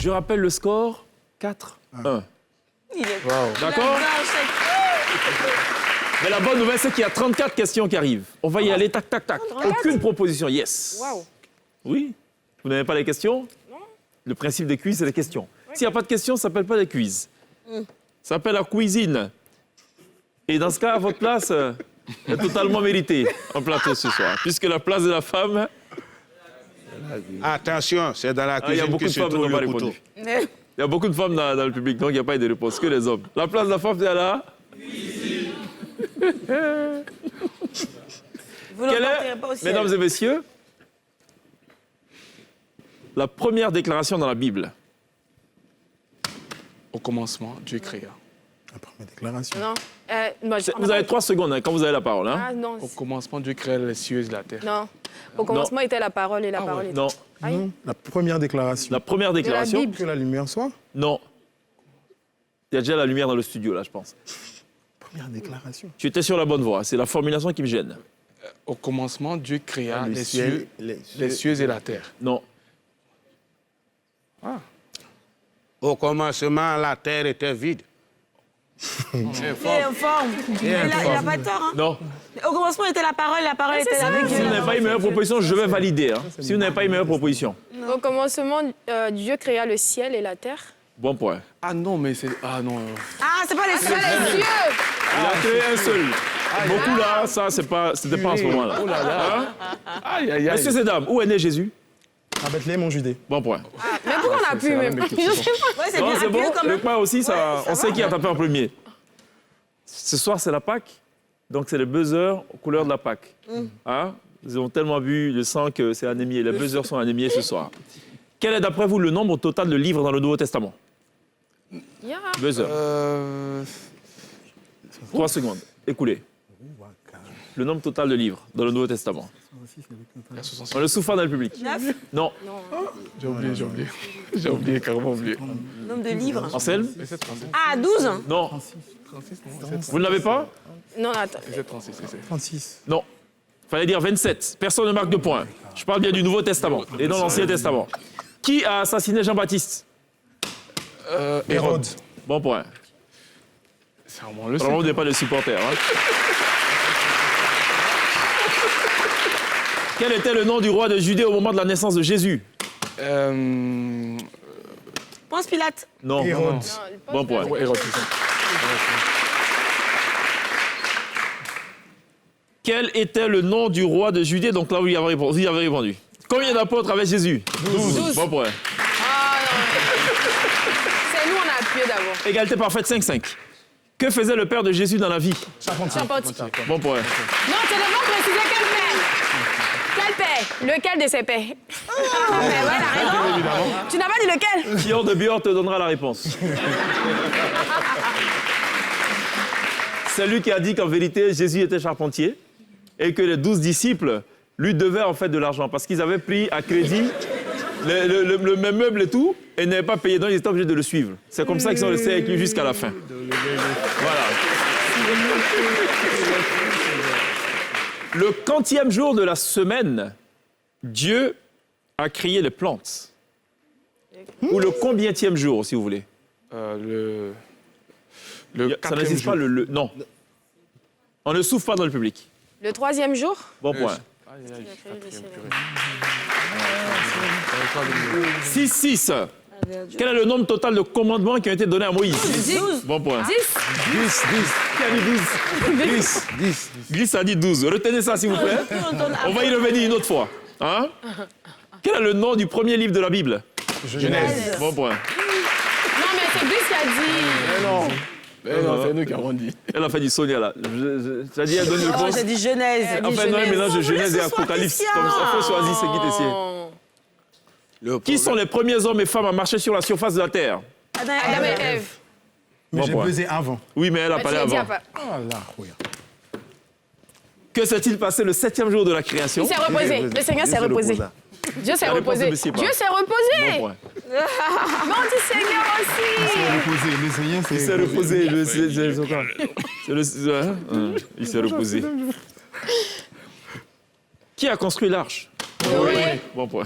Je rappelle le score 4-1. D'accord? Mais la bonne nouvelle, c'est qu'il y a 34 questions qui arrivent. On va y aller, tac, tac, tac. Aucune proposition, yes. Waouh. Oui? Vous n'avez pas les questions? Non. Le principe des quiz, c'est les questions. S'il n'y a pas de questions, ça s'appelle pas des quiz. Ça s'appelle la cuisine. Et dans ce cas, votre place est totalement méritée en plateau ce soir, puisque la place de la femme... Attention, c'est dans la il y a cuisine beaucoup que de se femmes qui trouve n'ont pas le couteau. répondu. Il y a beaucoup de femmes dans le public, donc il n'y a pas eu de réponse, que les hommes. La place de la femme, c'est là. Vous ne Quelle porterez est, pas au ciel. mesdames et messieurs, la première déclaration dans la Bible? Au commencement, Dieu créa. La première déclaration. Non. Moi, Vous avez 3 secondes quand vous avez la parole. Hein? Ah non. Au commencement, Dieu créa les cieux et la terre. Non. Au commencement était la parole et la parole était... Non. Aïe. Non, la première déclaration. La première déclaration? Bible. Que la lumière soit. Non. Il y a déjà la lumière dans le studio, là, je pense. Première déclaration. Tu étais sur la bonne voie. C'est la formulation qui me gêne. Au commencement, Dieu créa Le les ciel, cieux, les cieux et la terre. Non. Au commencement, la terre était vide. Il est en forme. Il n'a pas tort. Hein. Non. Au commencement était la parole était avec Si vous n'avez pas une meilleure proposition, je vais valider. Hein. Si vous n'avez pas une meilleure proposition. Au commencement, Dieu créa le ciel et la terre. Bon point. Ah non, mais c'est... Ah non. Ah, c'est pas les cieux. Il a créé un seul. Beaucoup là, ça, c'était pas en ce moment-là. Oh là là. Aïe, aïe, aïe. Messieurs et dames, où est né Jésus? À Bethléem en Judée. Bon point. Mais pourquoi on a pu même pas? Je sais pas. Ouais, c'est Non, bien c'est bon. appuyé quand Le même. point aussi, ça, on sait qui a tapé en premier. Ce soir, c'est la Pâque. Donc, c'est le buzzer aux couleurs de la Pâque. Hein? Ils ont tellement bu le sang que c'est anémié. Les buzzers sont anémiés ce soir. Quel est, d'après vous, le nombre total de livres dans le Nouveau Testament? Yeah. Buzzer. 3 secondes. Écoulez. Le nombre total de livres dans le Nouveau Testament. On le souffle dans le public. 9. Non. J'ai oublié. J'ai oublié, carrément oublié. Nombre de livres. Anselme? Ah, 12. Non. 36, non, Vous ne l'avez pas? Non, attends. c'est 36, c'est 36. Non. Fallait dire 27. Personne ne marque de points. Je parle bien du Nouveau Testament et non l'Ancien Testament. Qui a assassiné Jean-Baptiste? Hérode. Bon point. C'est vraiment le Vraiment, vous n'êtes pas des supporters. Hein? Quel était le nom du roi de Judée au moment de la naissance de Jésus? Ponce Pilate. Non. Hérode. Bon point. Ouais, Hérode, c'est ça. Quel était le nom du roi de Judée? Donc là, vous y avez répondu. Combien d'apôtres avait Jésus? 12. Bon point. Ah non. C'est nous, on a appuyé d'abord. Égalité parfaite, 5-5. Que faisait le père de Jésus dans la vie? Charpentier. Bon point. Non, tu devrais préciser quel père. Quel père? Lequel de ces pères? Ah, mais ouais, la raison. Tu n'as pas dit lequel? Kior de Bior te donnera la réponse. C'est lui qui a dit qu'en vérité, Jésus était charpentier et que les 12 disciples lui devaient en fait de l'argent parce qu'ils avaient pris à crédit le même meuble et tout et n'avaient pas payé, donc ils étaient obligés de le suivre. C'est comme ça qu'ils sont restés avec lui jusqu'à la fin. Voilà. Le quantième jour de la semaine, Dieu a créé les plantes. Ou le combienième jour, si vous voulez. Le Ça quatrième n'existe pas jour. Non. On ne souffle pas dans le public. Le 3e jour? Bon point. Aïe, aïe, quatrième, purée. 6-6. Quel est le nombre total de commandements qui ont été donnés à Moïse? 12. Bon point. 10. 10. Qui a dit 10? 10. 10 a dit 12. Retenez ça, s'il vous plaît. On va y revenir une autre fois. Hein? Quel est le nom du premier livre de la Bible? Genèse. Bon point. Non, mais c'est Gus qui a dit. Non, c'est nous qui avons dit. Elle a fait du Sonia, là. Ça dit, elle donne une Oh, réponse. j'ai dit Genèse. Enfin, non, un mélange de Genèse et Apocalypse. Comme ça, il faut choisir ce qui est ici. Qui sont les premiers hommes et femmes à marcher sur la surface de la Terre? Adam et Ève. Mais Bon j'ai point. buzzé avant. Oui, mais elle a Mais parlé tu l'as dit avant. après. Ah là, oui. Que s'est-il passé le 7e jour de la création? Il s'est reposé. Le Seigneur s'est reposé. Dieu s'est La réponse reposé. de monsieur, Dieu pas. s'est Bon reposé. point. Mais on dit Seigneur aussi. Reposé. Le Seigneur, c'est. Il s'est reposé. Il s'est reposé. Qui a construit l'arche? Oui. Bon point.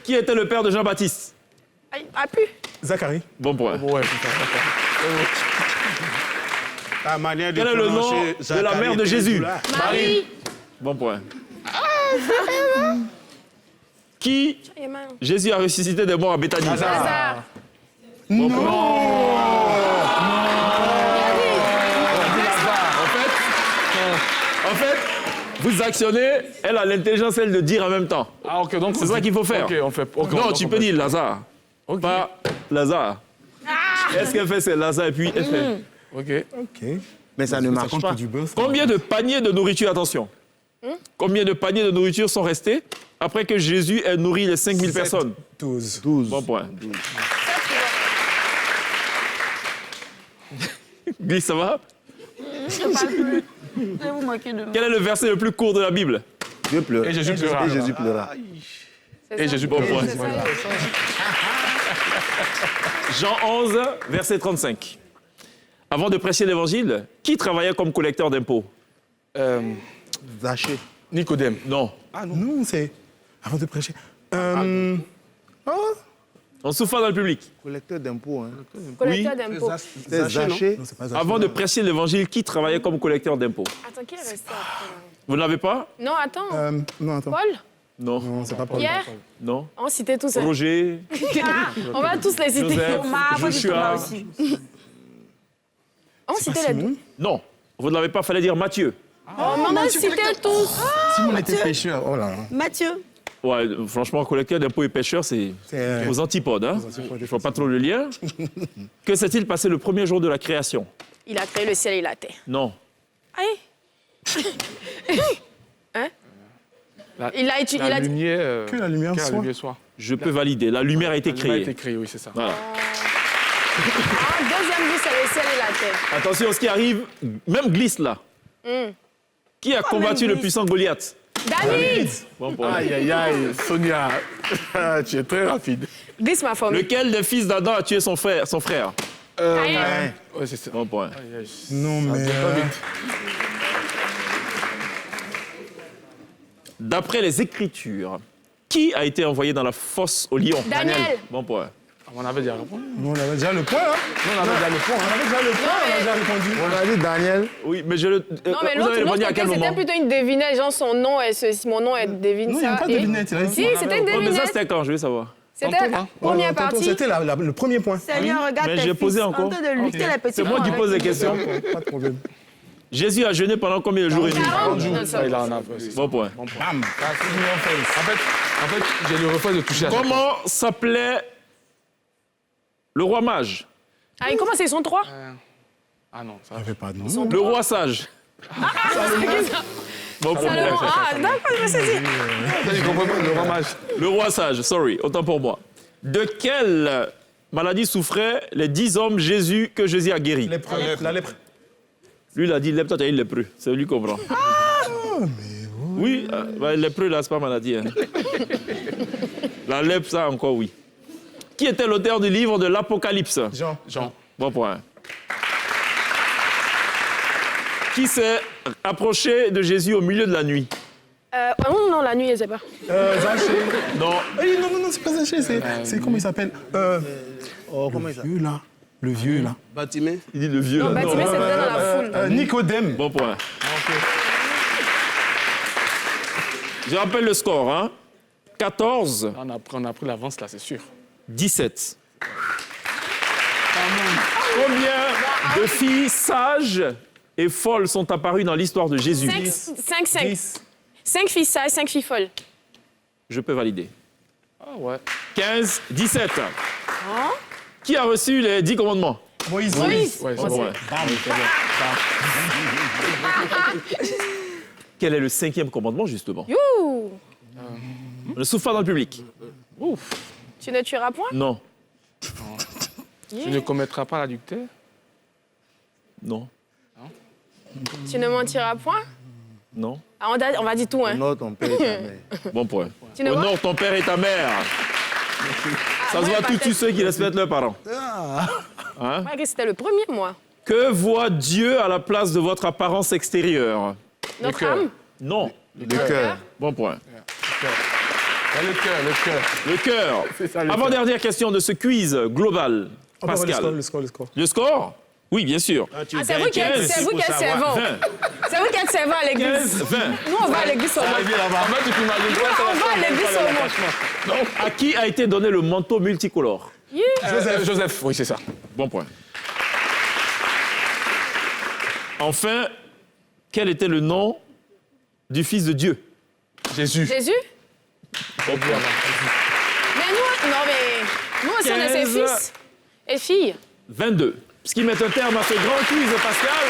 Qui était le père de Jean-Baptiste? Ah, il a pu. Zacharie. Bon point. Ouais, putain, d'accord. Ta manière de Quel est le nom prononcer de la mère de Zacharie Jésus? Théodoula. Marie. Bon point. Qui Emma. Jésus a ressuscité des morts à Béthanie? Lazare. Bon point. En fait, vous actionnez, elle a l'intelligence, elle, de dire en même temps. Ah, ok, donc... C'est ça qu'il faut faire. Ok, on fait... ok, Non, donc tu on peux fait- dire Lazare. Ok. Pas Lazare. Est-ce qu'elle fait, c'est Lazare et puis elle fait. Ok. OK. Mais ça ne Ça marche compte pas. pour du beurre. ça. Combien de paniers de nourriture, attention, combien de paniers de nourriture sont restés après que Jésus ait nourri les 5000 personnes? 12. 12. Bon point. Guy, ça va? Vous moquez de moi. Quel est le verset le plus court de la Bible? Dieu pleura. Et Jésus pleura. Et Jésus pleura. Et Jésus Bon pleura. point. Jean 11, verset 35. Avant de prêcher l'évangile, qui travaillait comme collecteur d'impôts? Zaché. Nicodème. Non. Non, c'est avant de prêcher. On souffle dans le public. Collecteur d'impôts. Hein. Collecteur d'impôts. C'est Zaché. Non, c'est pas Zacharie. Avant de prêcher l'évangile, qui travaillait comme collecteur d'impôts? Attends, qui est resté après? Vous ne l'avez pas? Non, attends. Non, attends. Paul? Non. Non, c'est pas Paul. Pierre? Non. On citait tous. Roger, On va tous les citer. Joseph, Joshua. On citait les deux. Non. Vous ne l'avez pas, fallait dire Matthieu. On a cité tous. Simon était pêcheur. Oh là là. Mathieu. Ouais, franchement, collecteur d'impôts et pêcheur, c'est C'est aux antipodes. Hein? antipodes, Je ne vois pas trop le lien. Que s'est-il passé le premier jour de la création? Il a créé le ciel et la terre. Non. Aïe. Hein? La- Il a étudié. La lumière... que la lumière que la soit. lumière soit. Je peux valider. La lumière a été La lumière a créée. été créée, oui, c'est ça. Voilà. Deuxième but, c'est le ciel et la terre. Attention, ce qui arrive, même glisse là. Qui a combattu même le glisse. puissant Goliath? David. Bon point. Aïe, aïe, aïe, Sonia, tu es très rapide. Glisse ma famille. Lequel des fils d'Adam a tué son frère? Caïn. Ouais, c'est ça. Bon point. Aïe, aïe. Non, Ça mais. vient pas vite. D'après les Écritures, qui a été envoyé dans la fosse au lion? Daniel. Bon point. On avait déjà répondu. On avait déjà le point, hein? On avait déjà le point. On avait déjà le point, on a déjà répondu. On a dit Daniel. Oui, mais je le. Non, mais vous avez répondu à l'autre, quel moment? c'était plutôt une devinette. Genre, son nom est ceci, mon nom est devine Non, il n'y ça. a pas de et- devinette. Si, c'était une Oh, mais ça, devinette. c'était quand? Je veux savoir. C'était Tantôt, la hein. première Tantôt, partie. C'était le premier point. Seigneur, regarde Mais tes j'ai fils. posé encore. Tente de lutter les petits C'est moi qui points pose les avec lui. questions. Pas de problème. Jésus a jeûné pendant combien de jours et nuits? 40 Ça, jours. il en a. Ouais, c'est ça. Bon point. Bon point. En fait, j'ai le reflex de toucher à chaque fois. Comment s'appelait le roi mage? Ah, comment c'est son 3? Ah non, ça Il n'y avait pas de nom. Le roi sage? Bon point. Salomon. Ah, d'accord, je me suis dit. Il comprend pas le ramage. Le roi sage, sorry, autant pour moi. De quelle maladie souffraient les 10 hommes que Jésus a guéris? La lèpre. Lui, il a dit lèpre, toi, tu as dit lépreux. C'est lui qui comprend. Oui, lépreux, là, c'est pas maladie. Hein. La lèpre, ça, encore oui. Qui était l'auteur du livre de l'Apocalypse? Jean. Bon point. Qui s'est approché de Jésus au milieu de la nuit? Non, la nuit, je sais pas. Zaché. Non. Non, c'est pas Zaché. C'est comment il s'appelle Oh, comment il s'appelle? Vieux, là. Le vieux, là. Batimé. Il dit le vieux. Non, là. Batimé, c'était dans la foule. Nicodème. Bon point. Je rappelle le score, hein. 14, On a pris l'avance là, c'est sûr. 17. Combien de filles sages et folles sont apparues dans l'histoire de Jésus? 5. 5 filles sages, 5 filles folles. Je peux valider. Ah ouais. 15, 17. Qui a reçu les 10 commandements? Moïse. Moïse. Ouais, Bon c'est bon. point. Quel est le 5e commandement, justement? You. Ne souffle pas dans le public. Tu ne tueras point? Non. Tu ne commettras pas l'adultère. Non. Tu ne mentiras point? Non. Ah, on va dire tout, hein. Honore ton père et ta mère. Bon point. Tu ne vois? Honore ton père et ta mère. Ça se voit tous ceux qui respectent leurs parents. Ouais, que c'était le premier, moi. Que voit Dieu à la place de votre apparence extérieure? Notre cœur. âme? Non. Le cœur. Bon point. Le cœur, le cœur. Le cœur. C'est ça, le cœur. Avant-dernière question de ce quiz global. On peut avoir Pascal. le score. Le score? Oui, bien sûr. Ah, tu Ah, c'est gagnes vous qui êtes 15 c'est vous pour qui êtes savoir. servant. 20. C'est vous qui êtes servant à l'église. 20. Nous, on va à l'église seulement. En fait, tu t'imagines pas, ça On va à l'église seulement. Donc, à qui a été donné le manteau multicolore? Joseph, oui, c'est ça. Bon point. Enfin, quel était le nom du Fils de Dieu? Jésus. Jésus? Bon point. Mais nous aussi, on a ses 15. fils et filles. 22. Ce qui met un terme à ce grand quiz, Pascal.